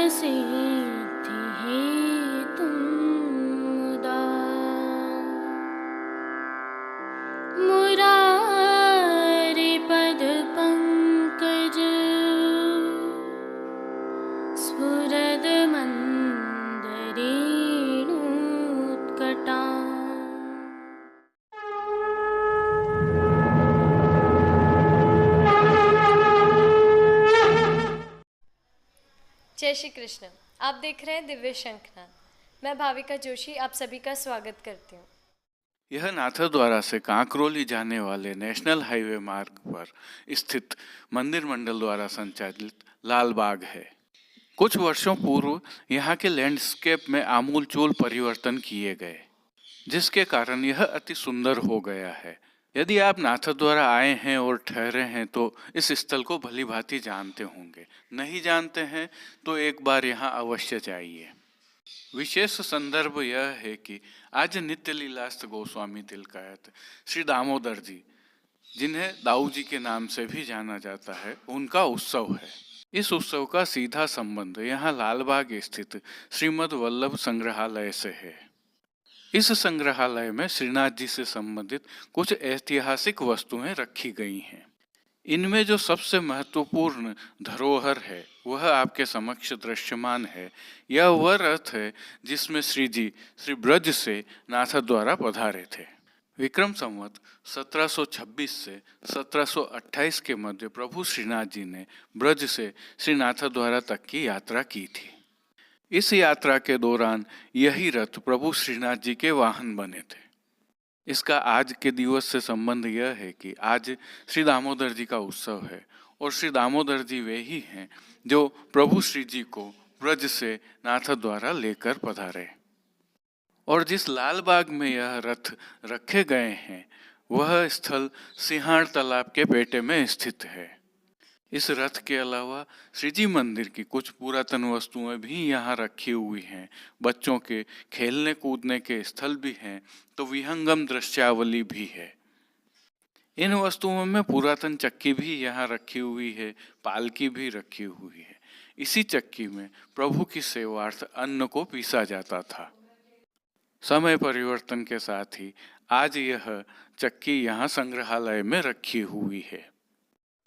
सिद्धि हेतुं मुदा मुरारिपद पंकज स्फुरद मंदरेणुत्कटा। जय श्री कृष्ण। आप देख रहे हैं दिव्य शंखनाद। मैं भाविका जोशी आप सभी का स्वागत करती हूँ। यह नाथद्वारा से कांकरोली जाने वाले नेशनल हाईवे मार्ग पर स्थित मंदिर मंडल द्वारा संचालित लाल बाग है। कुछ वर्षों पूर्व यहाँ के लैंडस्केप में आमूलचूल परिवर्तन किए गए, जिसके कारण यह अति सुंदर हो गया है। यदि आप नाथद्वारा आए हैं और ठहरे हैं तो इस स्थल को भली भांति जानते होंगे। नहीं जानते हैं तो एक बार यहाँ अवश्य जाइए। विशेष संदर्भ यह है कि आज नित्य लीलास्त गोस्वामी तिलकायत श्री दामोदर जी, जिन्हें दाऊ जी के नाम से भी जाना जाता है, उनका उत्सव है। इस उत्सव का सीधा संबंध यहाँ लालबाग स्थित श्रीमद वल्लभ संग्रहालय से है। इस संग्रहालय में श्रीनाथ जी से संबंधित कुछ ऐतिहासिक वस्तुएं रखी गई हैं। इनमें जो सबसे महत्वपूर्ण धरोहर है वह आपके समक्ष दृश्यमान है। यह वह रथ है जिसमें श्री जी श्री ब्रज से नाथ द्वारा पधारे थे। विक्रम संवत 1726 से 1728 के मध्य प्रभु श्रीनाथ जी ने ब्रज से श्रीनाथ द्वारा तक की यात्रा की थी। इस यात्रा के दौरान यही रथ प्रभु श्रीनाथ जी के वाहन बने थे। इसका आज के दिवस से संबंध यह है कि आज श्री दामोदर जी का उत्सव है और श्री दामोदर जी वे ही हैं जो प्रभु श्री जी को ब्रज से नाथ द्वारा लेकर पधारे। और जिस लाल बाग में यह रथ रखे गए हैं वह स्थल सिंहाड़ तालाब के पेटे में स्थित है। इस रथ के अलावा श्री जी मंदिर की कुछ पुरातन वस्तुएं भी यहाँ रखी हुई हैं। बच्चों के खेलने कूदने के स्थल भी हैं तो विहंगम दृश्यावली भी है। इन वस्तुओं में पुरातन चक्की भी यहाँ रखी हुई है, पालकी भी रखी हुई है। इसी चक्की में प्रभु की सेवार्थ अन्न को पीसा जाता था। समय परिवर्तन के साथ ही आज यह चक्की यहाँ संग्रहालय में रखी हुई है।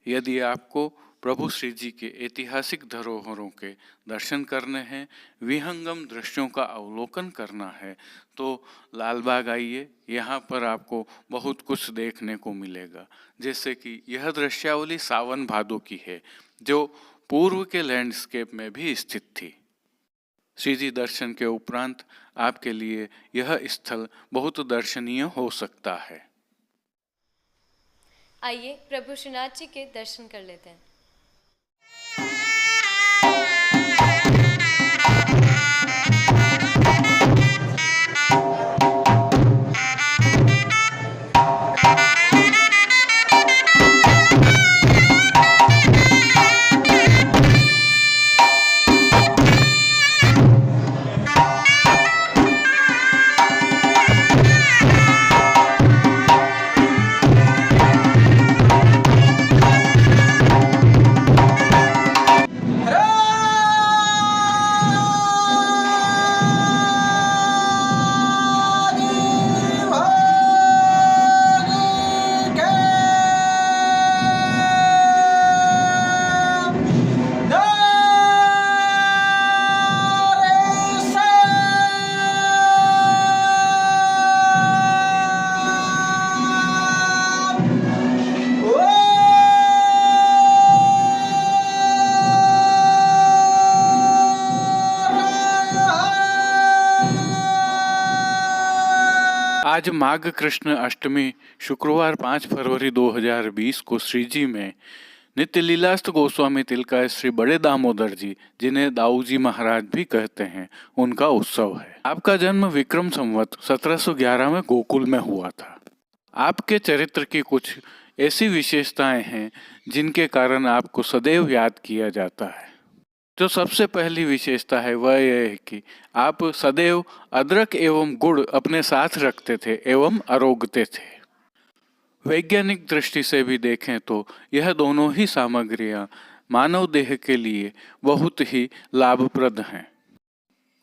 यदि आपको प्रभु श्री जी के ऐतिहासिक धरोहरों के दर्शन करने हैं, विहंगम दृश्यों का अवलोकन करना है तो लालबाग आइए। यहाँ पर आपको बहुत कुछ देखने को मिलेगा। जैसे कि यह दृश्यावली सावन भादो की है जो पूर्व के लैंडस्केप में भी स्थित थी। श्री जी दर्शन के उपरांत आपके लिए यह स्थल बहुत दर्शनीय हो सकता है। आइए प्रभु श्रीनाथ जी के दर्शन कर लेते हैं। आज माघ कृष्ण अष्टमी शुक्रवार 5 फरवरी 2020 को श्री जी में नित्य लीलास्त गोस्वामी तिलकायत श्री बड़े दामोदर जी, जिन्हें दाऊ जी महाराज भी कहते हैं, उनका उत्सव है। आपका जन्म विक्रम संवत 1711 में गोकुल में हुआ था। आपके चरित्र की कुछ ऐसी विशेषताएं हैं जिनके कारण आपको सदैव याद किया जाता है। जो सबसे पहली विशेषता है वह यह है कि आप सदैव अदरक एवं गुड़ अपने साथ रखते थे एवं अरोगते थे। वैज्ञानिक दृष्टि से भी देखें तो यह दोनों ही सामग्रियां मानव देह के लिए बहुत ही लाभप्रद हैं।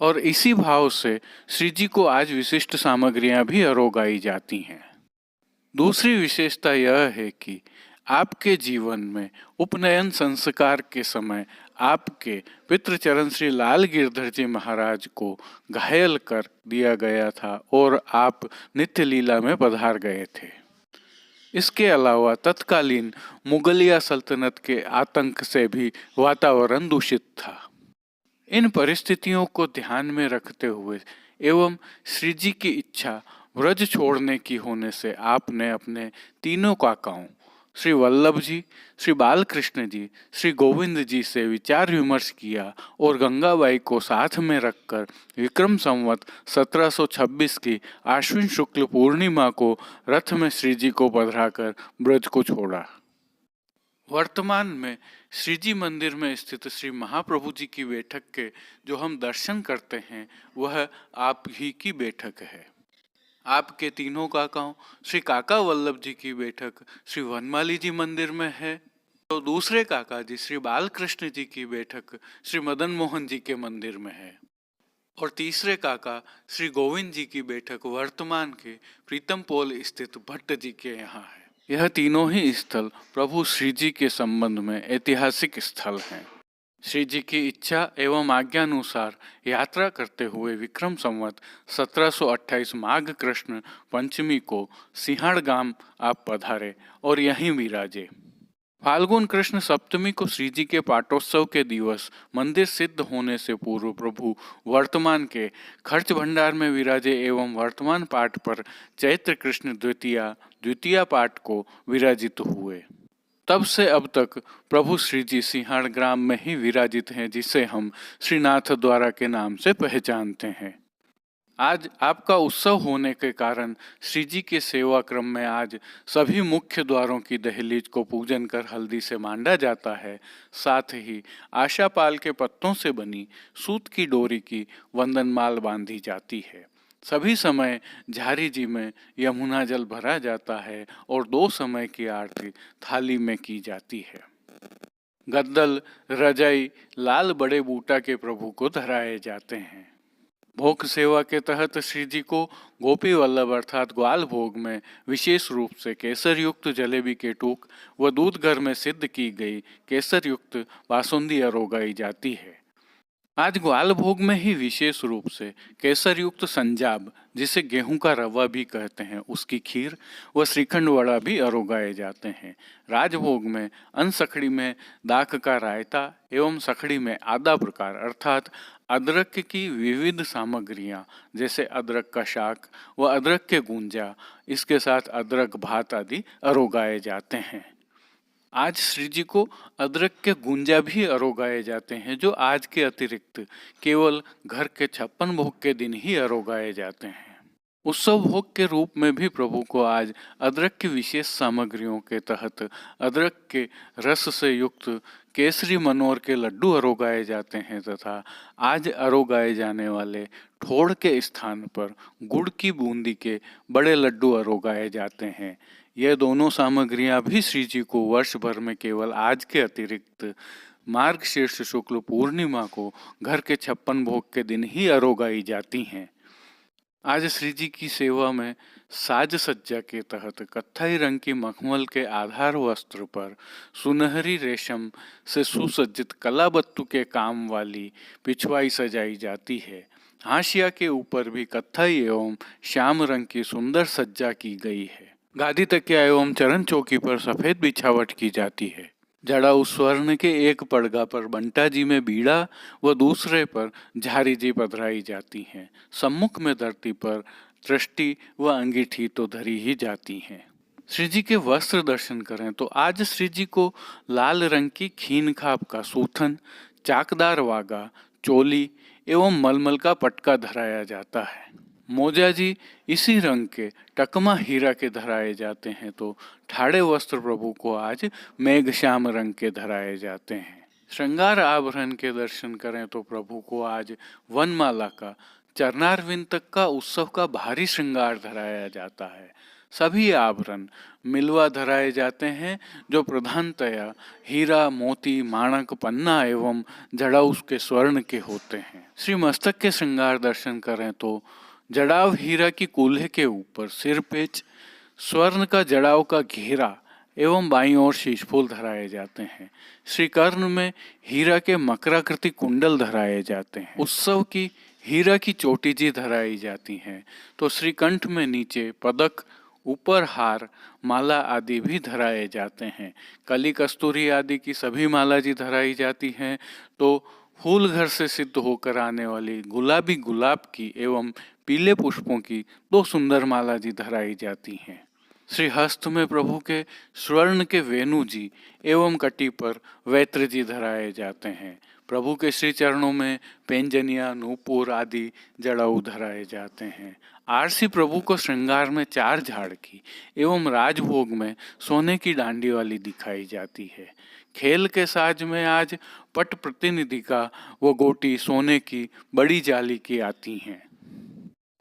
और इसी भाव से श्री जी को आज विशिष्ट सामग्रियां भी अरोगाई जाती हैं। दूसरी विशेषता यह है कि आपके जीवन में उपनयन संस्कार के समय आपके पितृचरण श्री लाल गिरधर जी महाराज को घायल कर दिया गया था और आप नित्य लीला में पधार गए थे। इसके अलावा तत्कालीन मुगलिया सल्तनत के आतंक से भी वातावरण दूषित था। इन परिस्थितियों को ध्यान में रखते हुए एवं श्री जी की इच्छा व्रज छोड़ने की होने से आपने अपने तीनों काकाओं श्री वल्लभ जी, श्री बालकृष्ण जी, श्री गोविंद जी से विचार विमर्श किया और गंगाबाई को साथ में रखकर विक्रम संवत 1726 की आश्विन शुक्ल पूर्णिमा को रथ में श्री जी को पधराकर ब्रज को छोड़ा। वर्तमान में श्री जी मंदिर में स्थित श्री महाप्रभु जी की बैठक के जो हम दर्शन करते हैं वह आप ही की बैठक है। आपके तीनों काकाओं श्री काका वल्लभ जी की बैठक श्री वनमाली जी मंदिर में है, तो दूसरे काका जी श्री बालकृष्ण जी की बैठक श्री मदन मोहन जी के मंदिर में है और तीसरे काका श्री गोविंद जी की बैठक वर्तमान के प्रीतम पोल स्थित भट्ट जी के यहाँ है। यह तीनों ही स्थल प्रभु श्री जी के संबंध में ऐतिहासिक स्थल हैं। श्री जी की इच्छा एवं आज्ञानुसार यात्रा करते हुए विक्रम संवत 1728 माघ कृष्ण पंचमी को सिंहाड़ गांव आप पधारे और यहीं विराजे। फाल्गुन कृष्ण सप्तमी को श्री जी के पाटोत्सव के दिवस मंदिर सिद्ध होने से पूर्व प्रभु वर्तमान के खर्च भंडार में विराजे एवं वर्तमान पाठ पर चैत्र कृष्ण द्वितीया पाठ को विराजित हुए। तब से अब तक प्रभु श्री जी सिंहाड़ ग्राम में ही विराजित हैं, जिसे हम श्रीनाथ द्वारा के नाम से पहचानते हैं। आज आपका उत्सव होने के कारण श्री जी के सेवा क्रम में आज सभी मुख्य द्वारों की दहलीज को पूजन कर हल्दी से मांडा जाता है। साथ ही आशापाल के पत्तों से बनी सूत की डोरी की वंदनमाल बांधी जाती है। सभी समय झारी जी में यमुना जल भरा जाता है और 2 समय की आरती थाली में की जाती है। गद्दल रजाई लाल बड़े बूटा के प्रभु को धराए जाते हैं। भोग सेवा के तहत श्री जी को गोपी वल्लभ अर्थात ग्वाल भोग में विशेष रूप से केसर युक्त जलेबी के टूक व दूध घर में सिद्ध की गई केसर युक्त बासुंदी अरोगाई जाती है। आज ग्वाल भोग में ही विशेष रूप से केसर युक्त संजाब, जिसे गेहूं का रवा भी कहते हैं, उसकी खीर व श्रीखंड वड़ा भी अरोगाए जाते हैं। राजभोग में अनसखड़ी में दाख का रायता एवं सखड़ी में आधा प्रकार अर्थात अदरक की विविध सामग्रियां जैसे अदरक का शाक व अदरक के गुंजा, इसके साथ अदरक भात आदि अरोगाए जाते हैं। आज श्री जी को अदरक के गुंजा भी अरोगाए जाते हैं, जो आज के अतिरिक्त केवल घर के 56 भोग के दिन ही अरोगाए जाते हैं। उत्सव भोग के रूप में भी प्रभु को आज अदरक की विशेष सामग्रियों के तहत अदरक के रस से युक्त केसरी मनोर के लड्डू अरोगाए जाते हैं तथा आज अरोगाए जाने वाले ठोड़ के स्थान पर गुड़ की बूंदी के बड़े लड्डू अरोगाए जाते हैं। यह दोनों सामग्रियां भी श्री जी को वर्ष भर में केवल आज के अतिरिक्त मार्गशीर्ष शुक्ल पूर्णिमा को घर के 56 भोग के दिन ही अरोगाई जाती हैं। आज श्री जी की सेवा में साज सज्जा के तहत कत्थई रंग की मखमल के आधार वस्त्र पर सुनहरी रेशम से सुसज्जित कलाबत्तू के काम वाली पिछवाई सजाई जाती है। हाशिया के ऊपर भी कत्थई एवं श्याम रंग की सुंदर सज्जा की गई है। गादी तकिया एवं चरण चौकी पर सफेद बिछावट की जाती है। जड़ाऊ स्वर्ण के एक पड़गा पर बंटा जी में बीड़ा व दूसरे पर झारी जी पधराई जाती हैं। सम्मुख में धरती पर दृष्टि व अंगीठी तो धरी ही जाती हैं। श्री जी के वस्त्र दर्शन करें तो आज श्री जी को लाल रंग की खीन खाप का सूथन, चाकदार वागा, चोली एवं मलमल का पटका धराया जाता है। मोजा जी इसी रंग के टकमा हीरा के धराए जाते हैं, तो ठाड़े वस्त्र प्रभु को आज मेघ श्याम रंग के धराए जाते हैं। श्रृंगार आभरण के दर्शन करें तो प्रभु को आज वनमाला का चरणारविंद तक का उत्सव का भारी श्रृंगार धराया जाता है। सभी आभरण मिलवा धराए जाते हैं, जो प्रधानतया हीरा, मोती, माणक, पन्ना एवं जड़ाऊ के स्वर्ण के होते हैं। श्री मस्तक के श्रृंगार दर्शन करें तो जड़ाव हीरा की कूल्हे के ऊपर सिरपेच, स्वर्ण का जड़ाव का घेरा एवं बाईं ओर शीशफूल धराए जाते हैं। श्री कर्ण में हीरा के मकराकृति कुंडल धराए जाते हैं। उत्सव की हीरा की चोटीजी धराई जाती हैं। तो श्री कंठ में नीचे पदक, ऊपर हार, माला आदि भी धराए जाते हैं। कली, कस्तूरी आदि की सभी माला जी धराई जाती हैं। तो फूल घर से सिद्ध होकर आने वाली गुलाबी गुलाब की एवं पीले पुष्पों की 2 सुंदर माला जी धराई जाती हैं। श्री हस्त में प्रभु के स्वर्ण के वेणु जी एवं कटी पर वैत्र जी धराए जाते हैं। प्रभु के श्री चरणों में पेंजनिया, नूपुर आदि जड़ाऊ धराए जाते हैं। आरसी प्रभु को श्रृंगार में 4 झाड़ की एवं राजभोग में सोने की डांडी वाली दिखाई जाती है। खेल के साज में आज पट प्रतिनिधि का वो गोटी सोने की बड़ी जाली की आती हैं।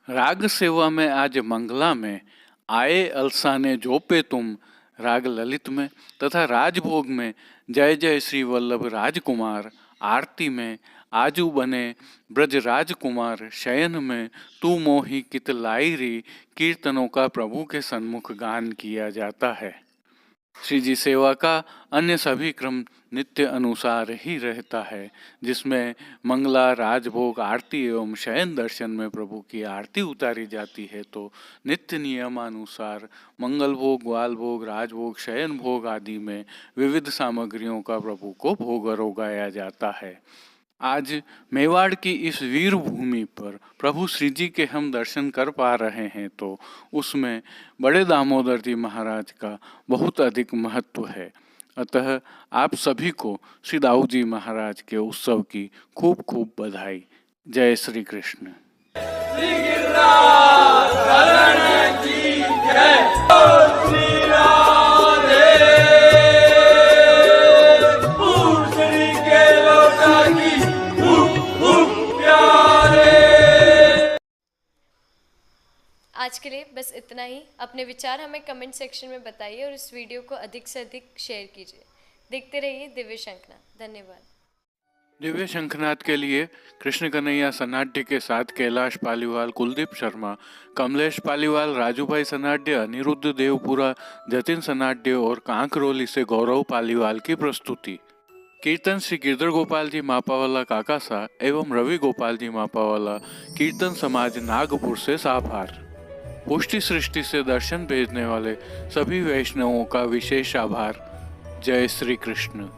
राग सेवा में आज मंगला में आए अलसाने जोपे तुम राग ललित में, तथा राजभोग में जय जय श्री वल्लभ राजकुमार, आरती में आजू बने ब्रज राजकुमार, शयन में तू मोही कित लाई री, कीर्तनों का प्रभु के सन्मुख गान किया जाता है। श्री जी सेवा का अन्य सभी क्रम नित्य अनुसार ही रहता है, जिसमें मंगला, राजभोग, आरती एवं शयन दर्शन में प्रभु की आरती उतारी जाती है। तो नित्य नियमानुसार मंगल भोग, ग्वाल भोग, राजभोग, शयन भोग आदि में विविध सामग्रियों का प्रभु को भोग रोगाया जाता है। आज मेवाड़ की इस वीर भूमि पर प्रभु श्री जी के हम दर्शन कर पा रहे हैं, तो उसमें बड़े दामोदर जी महाराज का बहुत अधिक महत्व है। अतः आप सभी को श्री दाऊ जी महाराज के उत्सव की खूब खूब बधाई। जय श्री कृष्ण। आज के लिए बस इतना ही। अपने विचार हमें कमेंट सेक्शन में बताइए और इस वीडियो को अधिक से अधिक शेयर कीजिए। देखते रहिए दिव्य शंखनाद। धन्यवाद। दिव्य शंखनाद के लिए कृष्ण कन्हैया सनाड्य के साथ कैलाश पालीवाल, कुलदीप शर्मा, कमलेश पालीवाल, राजूभाई सनाड्य, अनिरुद्ध देवपुरा, जतिन सनाड्य और कांकरोली से गौरव पालीवाल की प्रस्तुति। कीर्तन श्री गिरधर गोपाल जी मापावाला काकासा एवं रवि गोपाल जी मापावाला, कीर्तन समाज नागपुर से साभार। पुष्टि सृष्टि से दर्शन भेजने वाले सभी वैष्णवों का विशेष आभार। जय श्री कृष्ण।